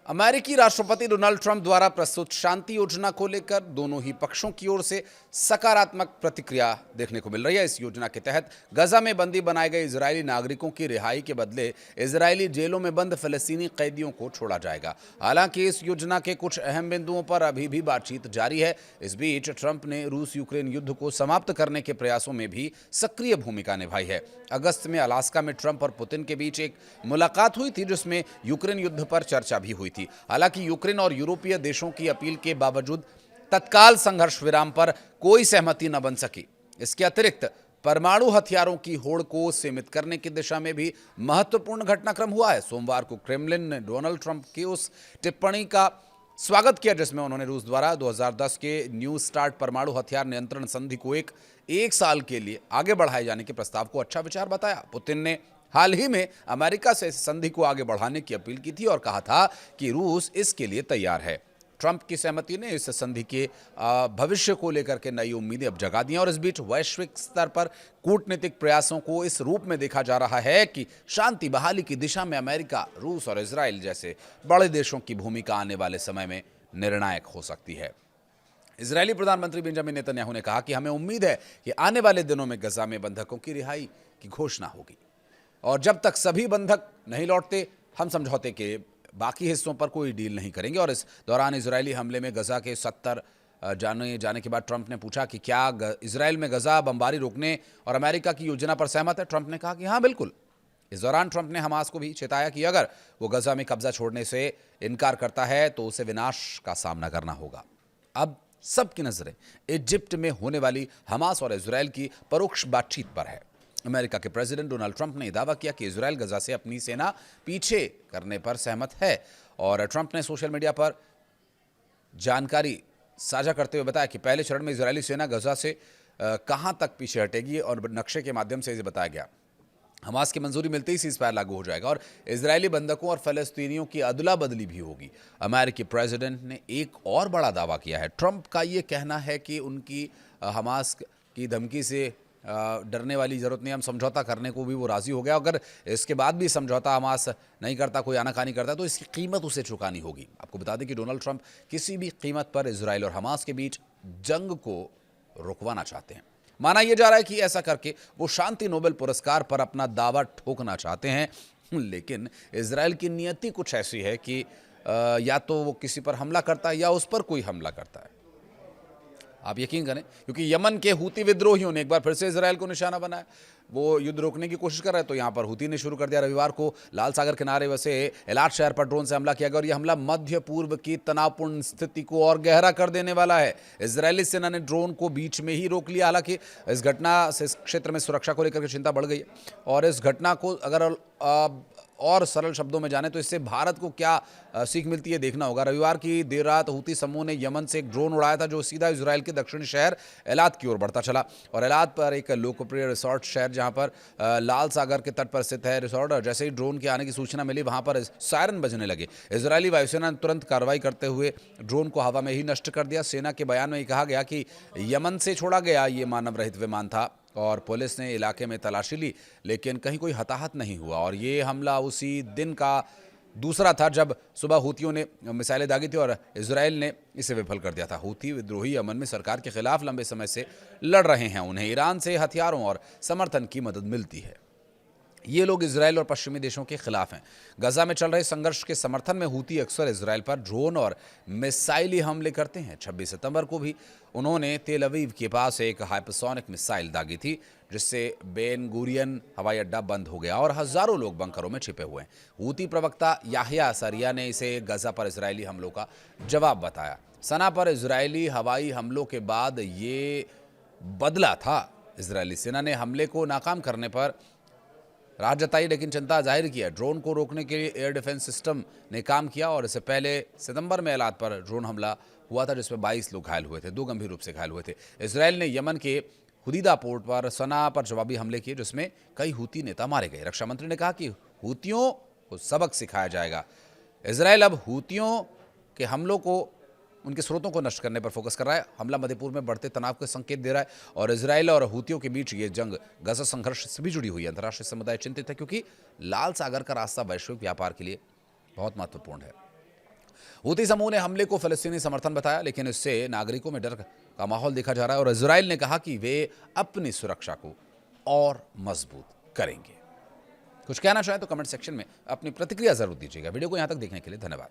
अमेरिकी राष्ट्रपति Donald Trump द्वारा प्रस्तुत शांति योजना को लेकर दोनों ही पक्षों की ओर से सकारात्मक प्रतिक्रिया देखने को मिल रही है। इस योजना के तहत गजा में बंदी बनाए गए इजरायली नागरिकों की रिहाई के बदले इजरायली जेलों में बंद फलस्तीनी कैदियों को छोड़ा जाएगा। हालांकि इस योजना के कुछ अहम बिंदुओं पर अभी भी बातचीत जारी है। इस बीच ट्रंप ने रूस यूक्रेन युद्ध को समाप्त करने के प्रयासों में भी सक्रिय भूमिका निभाई है। अगस्त में अलास्का में ट्रंप और पुतिन के बीच एक मुलाकात हुई थी, जिसमें यूक्रेन युद्ध पर चर्चा भी हुई थी। हालांकि यूक्रेन और यूरोपीय देशों की अपील के बावजूद तत्काल संघर्ष विराम पर कोई सहमति न बन सकी। इसके अतिरिक्त परमाणु हथियारों की होड़ को सीमित करने की दिशा में भी महत्वपूर्ण घटनाक्रम हुआ है। सोमवार को क्रेमलिन ने डोनाल्ड ट्रंप की उस टिप्पणी का स्वागत किया जिसमें उन्होंने रूस द्वारा 2010 के न्यू स्टार्ट परमाणु हथियार नियंत्रण संधि को एक साल के लिए आगे बढ़ाए जाने के प्रस्ताव को अच्छा विचार बताया। पुतिन ने हाल ही में अमेरिका से इस संधि को आगे बढ़ाने की अपील की थी और कहा था कि रूस इसके लिए तैयार है। ट्रंप की सहमति ने इस संधि के भविष्य को लेकर के नई उम्मीदें अब जगा दी हैं और इस बीच वैश्विक स्तर पर कूटनीतिक प्रयासों को इस रूप में देखा जा रहा है कि शांति बहाली की दिशा में अमेरिका, रूस और इजराइल जैसे बड़े देशों की भूमिका आने वाले समय में निर्णायक हो सकती है। इजरायली प्रधानमंत्री बेंजामिन नेतन्याहू ने कहा कि हमें उम्मीद है कि आने वाले दिनों में गजा में बंधकों की रिहाई की घोषणा होगी और जब तक सभी बंधक नहीं लौटते हम समझौते के बाकी हिस्सों पर कोई डील नहीं करेंगे। और इस दौरान इजरायली हमले में गजा के 70 जाने के बाद ट्रंप ने पूछा कि क्या इजराइल में गजा बमबारी रोकने और अमेरिका की योजना पर सहमत है। ट्रंप ने कहा कि हाँ, बिल्कुल। इस दौरान ट्रंप ने हमास को भी चेताया कि अगर वो गजा में कब्जा छोड़ने से इनकार करता है तो उसे विनाश का सामना करना होगा। अब सबकी नजरें इजिप्ट में होने वाली हमास और इजराइल की परोक्ष बातचीत पर है। अमेरिका के प्रेसिडेंट डोनाल्ड ट्रंप ने दावा किया कि इजराइल गजा से अपनी सेना पीछे करने पर सहमत है और ट्रंप ने सोशल मीडिया पर जानकारी साझा करते हुए बताया कि पहले चरण में इजरायली सेना गजा से कहां तक पीछे हटेगी और नक्शे के माध्यम से इसे बताया गया। हमास की मंजूरी मिलते ही सीज़फायर लागू हो जाएगा और इजरायली बंधकों और फलस्तीनियों की अदला बदली भी होगी। अमेरिकी प्रेसिडेंट ने एक और बड़ा दावा किया है। ट्रंप का ये कहना है कि उनकी हमास की धमकी से डरने वाली जरूरत नहीं, हम समझौता करने को भी वो राजी हो गया। अगर इसके बाद भी समझौता हमास नहीं करता, कोई आनाकानी करता, तो इसकी कीमत उसे चुकानी होगी। आपको बता दें कि डोनाल्ड ट्रंप किसी भी कीमत पर इजराइल और हमास के बीच जंग को रुकवाना चाहते हैं। माना यह जा रहा है कि ऐसा करके वो शांति नोबेल पुरस्कार पर अपना दावा ठोकना चाहते हैं। लेकिन इजराइल की नियति कुछ ऐसी है कि या तो वो किसी पर हमला करता है या उस पर कोई हमला करता है। आप यकीन करें, क्योंकि यमन के हूती विद्रोहियों ने एक बार फिर से इजराइल को निशाना बनाया। वो युद्ध रोकने की कोशिश कर रहे हैं तो यहाँ पर हूती ने शुरू कर दिया। रविवार को लाल सागर किनारे वसे एलाट शहर पर ड्रोन से हमला किया गया और यह हमला मध्य पूर्व की तनावपूर्ण स्थिति को और गहरा कर देने वाला है। इजरायली सेना ने ड्रोन को बीच में ही रोक लिया। हालांकि इस घटना से इस क्षेत्र में सुरक्षा को लेकर के चिंता बढ़ गई है और इस घटना को अगर और सरल शब्दों में जाने तो इससे भारत को क्या सीख मिलती है देखना होगा। रविवार की देर रात हूती समूह ने यमन से एक ड्रोन उड़ाया था जो सीधा इजराइल के दक्षिणी शहर एलात की ओर बढ़ता चला और एलात पर एक लोकप्रिय रिसोर्ट शहर जहां पर लाल सागर के तट पर स्थित है रिसोर्ट, और जैसे ही ड्रोन के आने की सूचना मिली वहां पर सायरन बजने लगे। इजरायली वायुसेना ने तुरंत कार्रवाई करते हुए ड्रोन को हवा में ही नष्ट कर दिया। सेना के बयान में कहा गया कि यमन से छोड़ा गया ये मानव रहित विमान था और पुलिस ने इलाके में तलाशी ली, लेकिन कहीं कोई हताहत नहीं हुआ। और ये हमला उसी दिन का दूसरा था जब सुबह हूतियों ने मिसाइलें दागी थी और इजराइल ने इसे विफल कर दिया था। हूती विद्रोही यमन में सरकार के खिलाफ लंबे समय से लड़ रहे हैं। उन्हें ईरान से हथियारों और समर्थन की मदद मिलती है। ये लोग इजराइल और पश्चिमी देशों के खिलाफ हैं। गजा में चल रहे संघर्ष के समर्थन में हूती अक्सर इजराइल पर ड्रोन और मिसाइली हमले करते हैं। 26 सितंबर को भी उन्होंने तेल अवीव के पास एक हाइपरसोनिक मिसाइल दागी थी जिससे बेन गुरियन हवाई अड्डा बंद हो गया और हजारों लोग बंकरों में छिपे हुए हैं। हूती प्रवक्ता याहिया सरिया ने इसे गजा पर इजरायली हमलों का जवाब बताया। सना पर इजरायली हवाई हमलों के बाद ये बदला था। इजरायली सेना ने हमले को नाकाम करने पर राहत जताई लेकिन चिंता जाहिर किया। ड्रोन को रोकने के लिए एयर डिफेंस सिस्टम ने काम किया और इससे पहले सितंबर में एलात पर ड्रोन हमला हुआ था जिसमें 22 लोग घायल हुए थे, 2 गंभीर रूप से घायल हुए थे। इजराइल ने यमन के हुदीदा पोर्ट पर सना पर जवाबी हमले किए जिसमें कई हूती नेता मारे गए। रक्षा मंत्री ने कहा कि हूतियों को सबक सिखाया जाएगा। इजराइल अब हूतियों के हमलों को उनके स्रोतों को नष्ट करने पर फोकस कर रहा है। हमला मध्यपूर्व में बढ़ते तनाव के संकेत दे रहा है और इजराइल और हूतियों के बीच ये जंग गजा संघर्ष से भी जुड़ी हुई है। अंतर्राष्ट्रीय समुदाय चिंतित है क्योंकि लाल सागर का रास्ता वैश्विक व्यापार के लिए बहुत महत्वपूर्ण है। हूती समूह ने हमले को फ़लस्तीनी समर्थन बताया, लेकिन इससे नागरिकों में डर का माहौल देखा जा रहा है और इजराइल ने कहा कि वे अपनी सुरक्षा को और मजबूत करेंगे। कुछ कहना चाहें तो कमेंट सेक्शन में अपनी प्रतिक्रिया जरूर दीजिएगा। वीडियो को यहां तक देखने के लिए धन्यवाद।